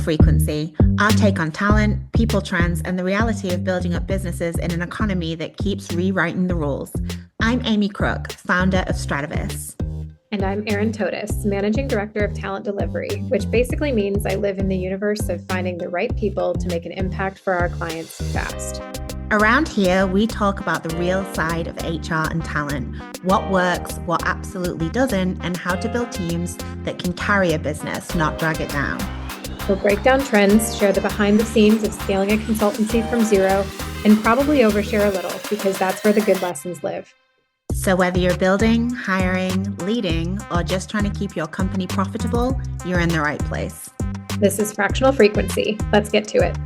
Frequency, our take on talent, people trends, and the reality of building up businesses in an economy that keeps rewriting the rules. I'm Amy Crook, founder of Stratavis. And I'm Erin Totis, Managing Director of Talent Delivery, which basically means I live in the universe of finding the right people to make an impact for our clients fast. Around here, we talk about the real side of HR and talent, what works, what absolutely doesn't, and how to build teams that can carry a business, not drag it down. We'll break down trends, share the behind the scenes of scaling a consultancy from zero, and probably overshare a little because that's where the good lessons live. So whether you're building, hiring, leading, or just trying to keep your company profitable, you're in the right place. This is Fractional Frequency. Let's get to it.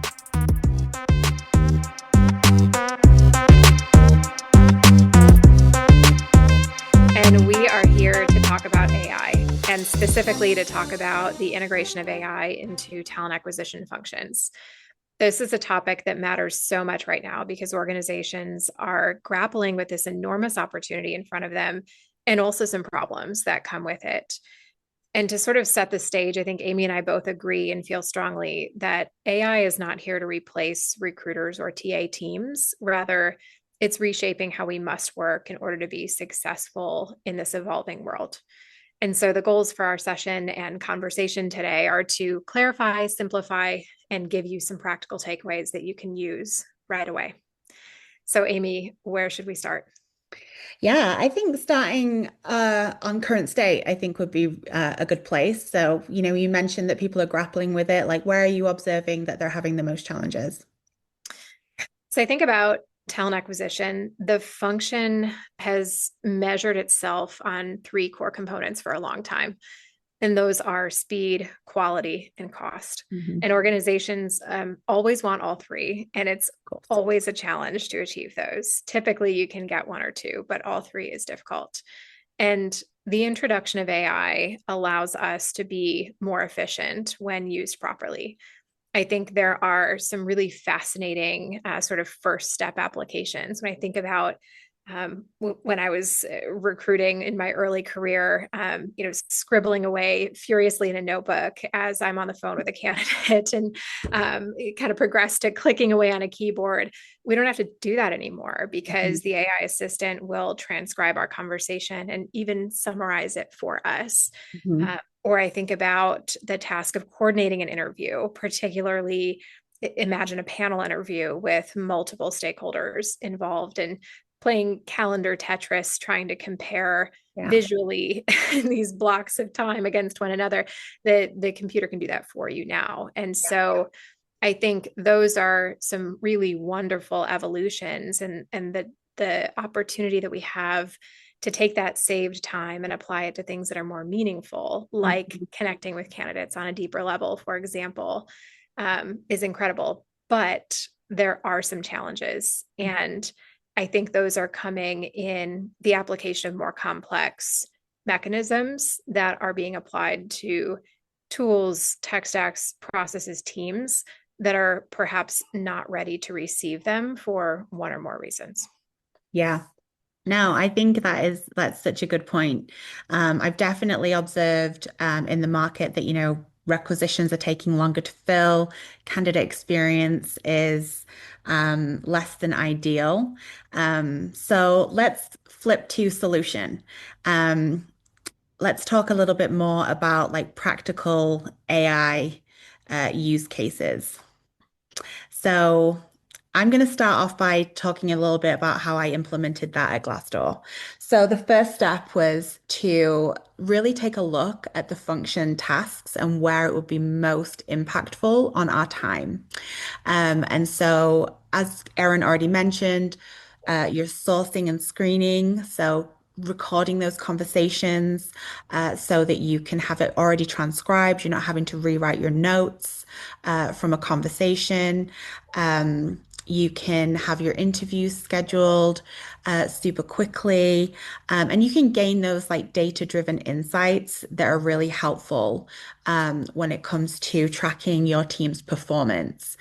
And we are here to talk about AI, and specifically to talk about the integration of AI into talent acquisition functions. This is a topic that matters so much right now because organizations are grappling with this enormous opportunity in front of them and also some problems that come with it. And to sort of set the stage, I think Amy and I both agree and feel strongly that AI is not here to replace recruiters or TA teams. Rather, it's reshaping how we must work in order to be successful in this evolving world. And so the goals for our session and conversation today are to clarify, simplify, and give you some practical takeaways that you can use right away. So Amy, where should we start? Yeah, I think starting on current state, I think would be a good place. So, you mentioned that people are grappling with it. Like, where are you observing that they're having the most challenges? So I think about talent acquisition. The function has measured itself on three core components for a long time. And those are speed, quality, and cost. Mm-hmm. And organizations always want all three. And it's always a challenge to achieve those. Typically, you can get one or two, but all three is difficult. And the introduction of AI allows us to be more efficient when used properly. I think there are some really fascinating sort of first step applications. When I think about when I was recruiting in my early career, scribbling away furiously in a notebook as I'm on the phone with a candidate, and it kind of progressed to clicking away on a keyboard. We don't have to do that anymore because the AI assistant will transcribe our conversation and even summarize it for us. Mm-hmm. Or I think about the task of coordinating an interview, particularly imagine a panel interview with multiple stakeholders involved and playing calendar Tetris, trying to compare visually these blocks of time against one another. The computer can do that for you now. And so I think those are some really wonderful evolutions, and the opportunity that we have to take that saved time and apply it to things that are more meaningful, like connecting with candidates on a deeper level, for example, is incredible. But there are some challenges. And I think those are coming in the application of more complex mechanisms that are being applied to tools, tech stacks, processes, teams that are perhaps not ready to receive them for one or more reasons. Yeah. No, I think that's such a good point. I've definitely observed in the market that, requisitions are taking longer to fill. Candidate experience is less than ideal. So let's flip to solution. Let's talk a little bit more about like practical AI use cases. So I'm going to start off by talking a little bit about how I implemented that at Glassdoor. So the first step was to really take a look at the function tasks and where it would be most impactful on our time. And so, as Erin already mentioned, you're sourcing and screening. So recording those conversations so that you can have it already transcribed. You're not having to rewrite your notes from a conversation. You can have your interviews scheduled super quickly, and you can gain those like data-driven insights that are really helpful when it comes to tracking your team's performance.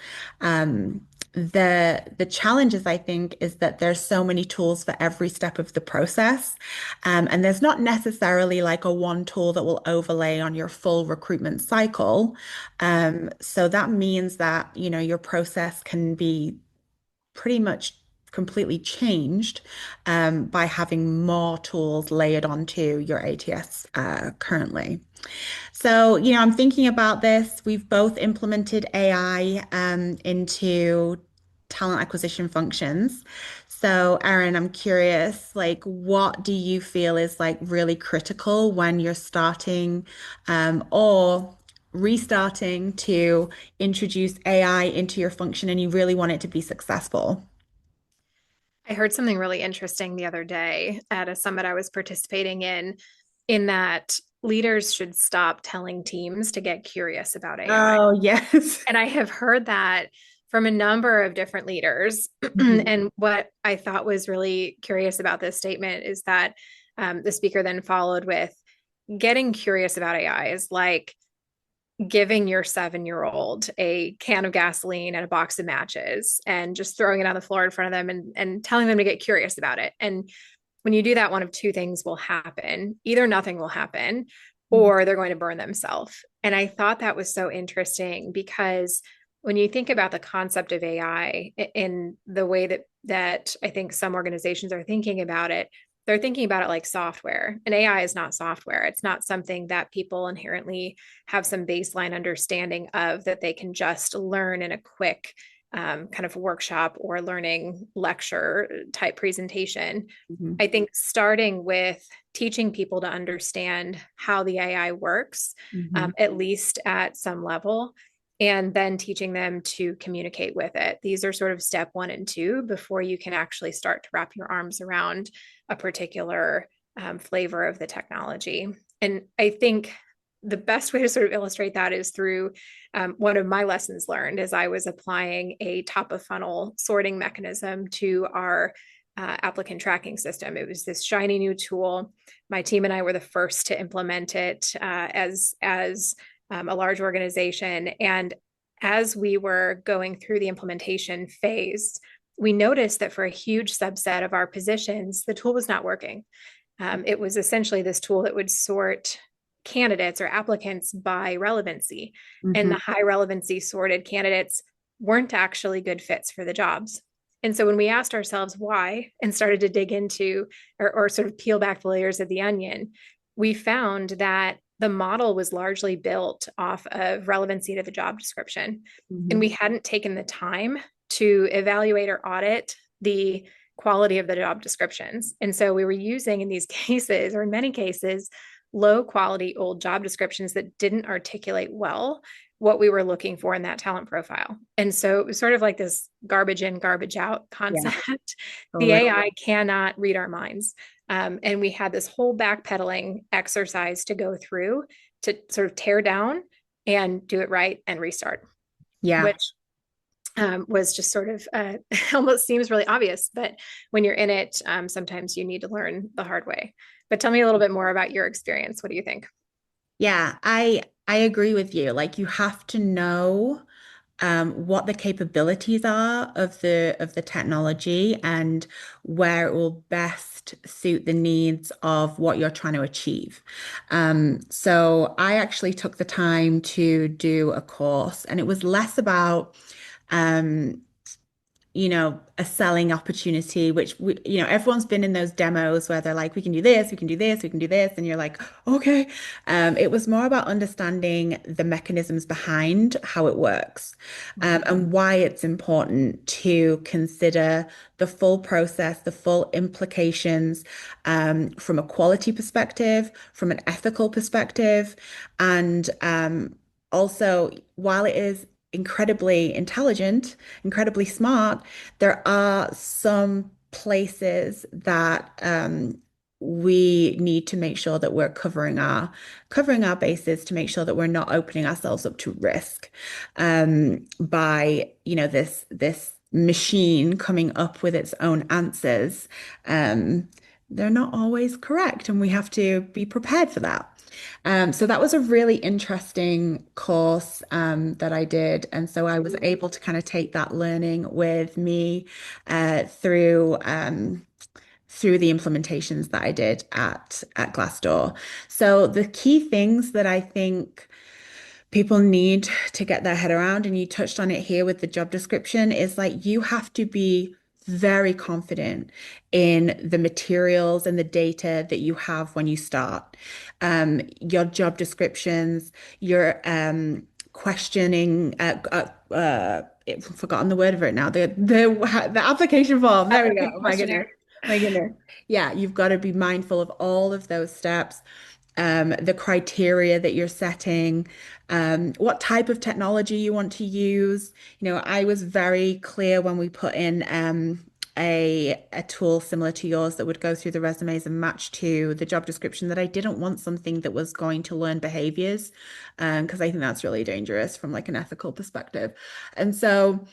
The challenges, I think, is that there's so many tools for every step of the process. And there's not necessarily like a one tool that will overlay on your full recruitment cycle. So that means that, your process can be pretty much completely changed by having more tools layered onto your ATS currently. So, I'm thinking about this. We've both implemented AI into talent acquisition functions. So, Erin, I'm curious, like, what do you feel is like really critical when you're starting or restarting to introduce AI into your function and you really want it to be successful? I heard something really interesting the other day at a summit I was participating in that leaders should stop telling teams to get curious about AI. Oh, yes. And I have heard that from a number of different leaders. Mhm, And what I thought was really curious about this statement is that the speaker then followed with getting curious about AI is like giving your 7-year-old a can of gasoline and a box of matches and just throwing it on the floor in front of them and telling them to get curious about it. And when you do that, one of two things will happen. Either nothing will happen mhm, or they're going to burn themselves. And I thought that was so interesting because when you think about the concept of AI in the way that I think some organizations are thinking about it, they're thinking about it like software. And AI is not software. It's not something that people inherently have some baseline understanding of that they can just learn in a quick kind of workshop or learning lecture type presentation. mhm, I think starting with teaching people to understand how the AI works, mhm, at least at some level, and then teaching them to communicate with it. These are sort of step 1 and 2 before you can actually start to wrap your arms around a particular flavor of the technology. And I think the best way to sort of illustrate that is through one of my lessons learned as I was applying a top of funnel sorting mechanism to our applicant tracking system. It was this shiny new tool. My team and I were the first to implement it as a large organization. And as we were going through the implementation phase, we noticed that for a huge subset of our positions, the tool was not working. It was essentially this tool that would sort candidates or applicants by relevancy. And mhm, the high relevancy sorted candidates weren't actually good fits for the jobs. And so when we asked ourselves why and started to dig into or sort of peel back the layers of the onion, we found that the model was largely built off of relevancy to the job description. And mhm, we hadn't taken the time to evaluate or audit the quality of the job descriptions. And so we were using in these cases, or in many cases, low quality old job descriptions that didn't articulate well what we were looking for in that talent profile. And so it was sort of like this garbage in, garbage out yeah, concept. The totally. AI cannot read our minds. And we had this whole backpedaling exercise to go through to sort of tear down and do it right and restart, Yeah. which was just sort of almost seems really obvious, but when you're in it, sometimes you need to learn the hard way. But tell me a little bit more about your experience. What do you think? Yeah, I agree with you. Like you have to know what the capabilities are of the technology and where it will best suit the needs of what you're trying to achieve. So I actually took the time to do a course, and it was less about um, a selling opportunity, which everyone's been in those demos where they're like, we can do this, we can do this, we can do this, and you're like, okay. It was more about understanding the mechanisms behind how it works, and why it's important to consider the full process, the full implications, from a quality perspective, from an ethical perspective, and also while it is incredibly intelligent, incredibly smart, there are some places that we need to make sure that we're covering our bases to make sure that we're not opening ourselves up to risk by this machine coming up with its own answers. They're not always correct, and we have to be prepared for that. So that was a really interesting course that I did. And so I was able to kind of take that learning with me through the implementations that I did at Glassdoor. So the key things that I think people need to get their head around, and you touched on it here with the job description, is like you have to be very confident in the materials and the data that you have when you start. Your job descriptions, your questioning, I've forgotten the word of it now. The application form. There we go. Applicant Oh my goodness. questionnaire. My goodness. Yeah, you've got to be mindful of all of those steps, the criteria that you're setting, what type of technology you want to use. I was very clear when we put in a tool similar to yours that would go through the resumes and match to the job description that I didn't want something that was going to learn behaviors, because I think that's really dangerous from like an ethical perspective. And so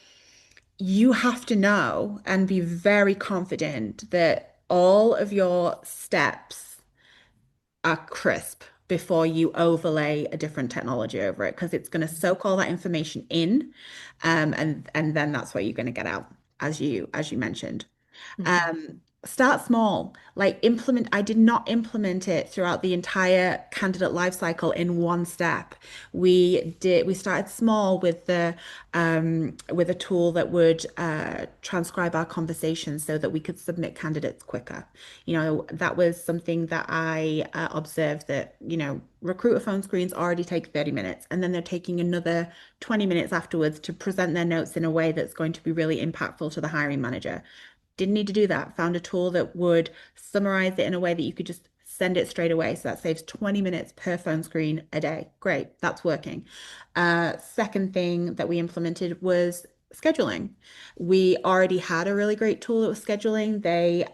you have to know and be very confident that all of your steps are crisp before you overlay a different technology over it because it's going to soak all that information in, and then that's what you're going to get out as you mentioned. Mhm. Start small, like implement. I did not implement it throughout the entire candidate life cycle in one step. We started small with a tool that would transcribe our conversations so that we could submit candidates quicker. That was something that I observed that, recruiter phone screens already take 30 minutes, and then they're taking another 20 minutes afterwards to present their notes in a way that's going to be really impactful to the hiring manager. Didn't need to do that. Found a tool that would summarize it in a way that you could just send it straight away. So that saves 20 minutes per phone screen a day. Great, that's working. Second thing that we implemented was scheduling. We already had a really great tool that was scheduling. They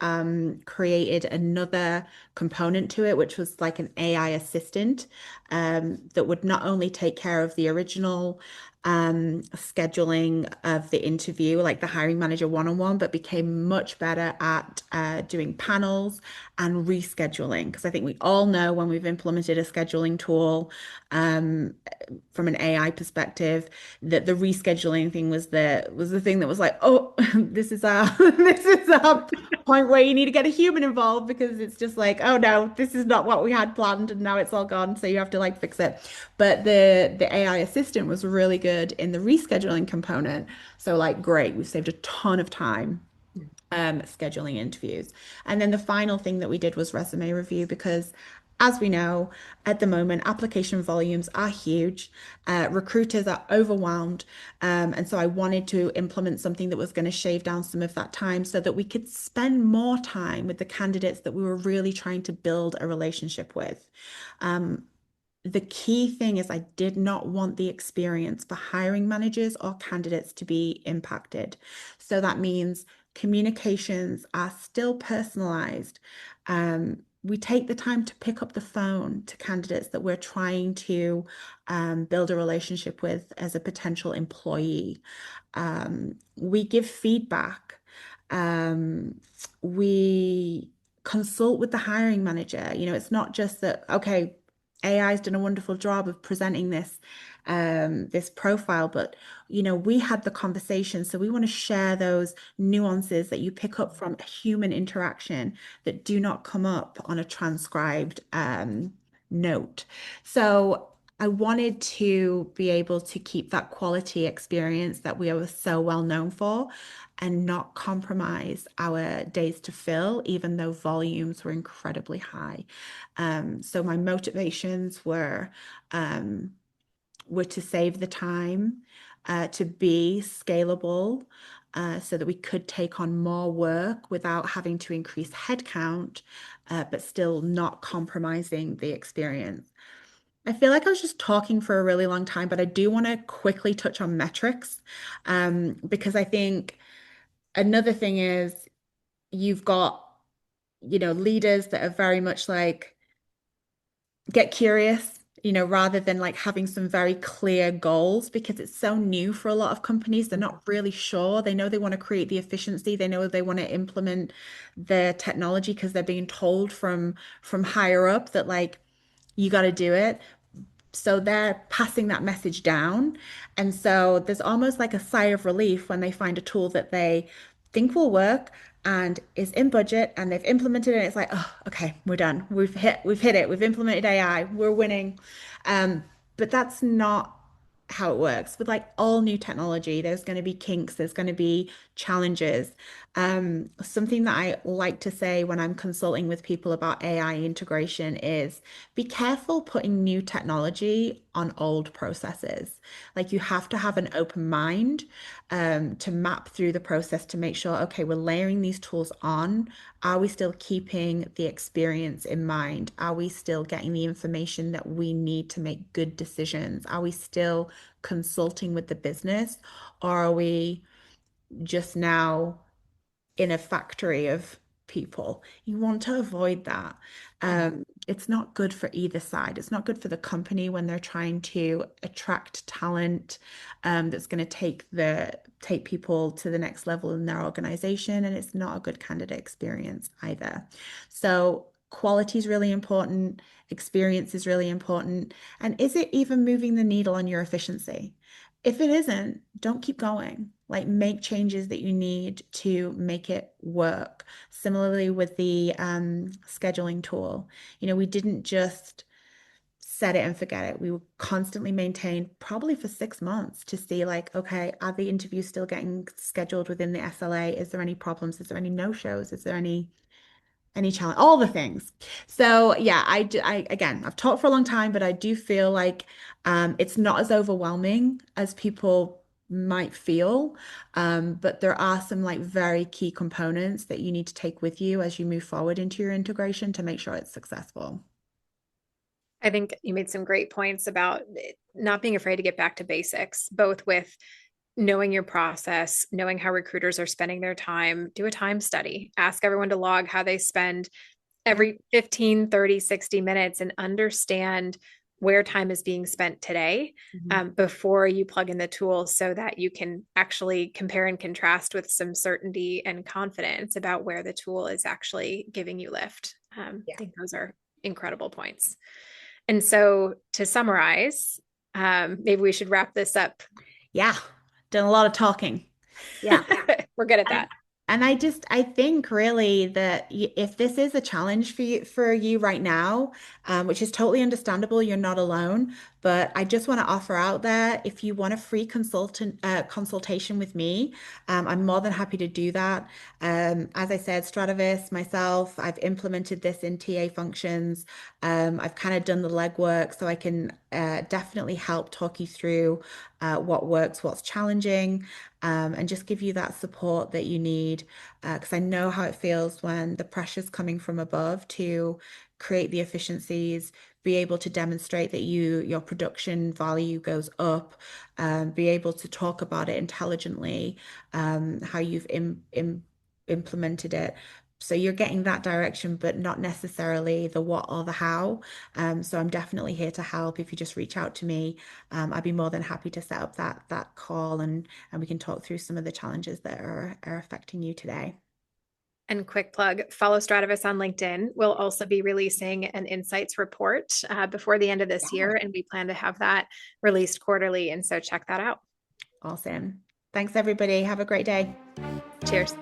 created another component to it, which was like an AI assistant that would not only take care of the original scheduling of the interview, like the hiring manager one-on-one, but became much better at doing panels and rescheduling. Because I think we all know when we've implemented a scheduling tool, um, from an AI perspective, that the rescheduling thing was the thing that was like, oh, this is our this is our point where you need to get a human involved because it's just like, oh no, this is not what we had planned and now it's all gone, so you have to like fix it. But the AI assistant was really good in the rescheduling component. So like, great, we've saved a ton of time scheduling interviews. And then the final thing that we did was resume review because, as we know, at the moment, application volumes are huge. Recruiters are overwhelmed. And so I wanted to implement something that was going to shave down some of that time so that we could spend more time with the candidates that we were really trying to build a relationship with. The key thing is I did not want the experience for hiring managers or candidates to be impacted. So that means communications are still personalized. We take the time to pick up the phone to candidates that we're trying to build a relationship with as a potential employee. We give feedback. Um, we consult with the hiring manager. It's not just that, okay, AI's done a wonderful job of presenting this profile, but we had the conversation, so we want to share those nuances that you pick up from human interaction that do not come up on a transcribed note. So I wanted to be able to keep that quality experience that we are so well known for and not compromise our days to fill, even though volumes were incredibly high. So my motivations um, were to save the time, to be scalable, so that we could take on more work without having to increase headcount, but still not compromising the experience. I feel like I was just talking for a really long time, but I do want to quickly touch on metrics, because I think another thing is you've got, leaders that are very much like, get curious, rather than like having some very clear goals because it's so new for a lot of companies. They're not really sure. They know they want to create the efficiency. They know they want to implement the technology because they're being told from higher up that like You got to do it. So they're passing that message down. And so there's almost like a sigh of relief when they find a tool that they think will work and is in budget and they've implemented it. It's like, oh, okay, we're done. We've hit it. We've implemented AI. We're winning. Um, but that's not how it works. With like all new technology, there's going to be kinks, there's going to be challenges. Something that I like to say when I'm consulting with people about AI integration is be careful putting new technology on old processes. Like you have to have an open mind to map through the process to make sure, okay, we're layering these tools on. Are we still keeping the experience in mind? Are we still getting the information that we need to make good decisions? Are we still consulting with the business? Or are we just now in a factory of people? You want to avoid that. It's not good for either side. It's not good for the company when they're trying to attract talent that's going to take people to the next level in their organization, and it's not a good candidate experience either. So quality is really important, experience is really important, and is it even moving the needle on your efficiency? If it isn't, don't keep going. Like make changes that you need to make it work. Similarly with the scheduling tool, we didn't just set it and forget it. We were constantly maintained probably for 6 months to see like, okay, are the interviews still getting scheduled within the SLA? Is there any problems? Is there any no-shows? Is there any challenge, all the things. So yeah, I again, I've taught for a long time, but I do feel like it's not as overwhelming as people might feel. But there are some like very key components that you need to take with you as you move forward into your integration to make sure it's successful. I think you made some great points about not being afraid to get back to basics, both with knowing your process, knowing how recruiters are spending their time, do a time study, ask everyone to log how they spend Yeah. every 15, 30, 60 minutes and understand where time is being spent today Mhm. before you plug in the tool so that you can actually compare and contrast with some certainty and confidence about where the tool is actually giving you lift. I Yeah. think those are incredible points. And so to summarize, maybe we should wrap this up. Yeah. Done a lot of talking. Yeah. We're good at And that. I think really that if this is a challenge for you right now, which is totally understandable, you're not alone. But I just want to offer out there, if you want a free consultation with me, I'm more than happy to do that. As I said, Stratavis, myself, I've implemented this in TA functions. I've kind of done the legwork, so I can definitely help talk you through what works, what's challenging and just give you that support that you need. Because I know how it feels when the pressure's coming from above to create the efficiencies, be able to demonstrate that your production value goes up, be able to talk about it intelligently, how you've implemented it. So you're getting that direction, but not necessarily the what or the how. So I'm definitely here to help. If you just reach out to me, I'd be more than happy to set up that call and we can talk through some of the challenges that are affecting you today. And quick plug, follow Stratavis on LinkedIn. We'll also be releasing an insights report before the end of this Yeah. year, and we plan to have that released quarterly. And so check that out. Awesome. Thanks, everybody. Have a great day. Cheers.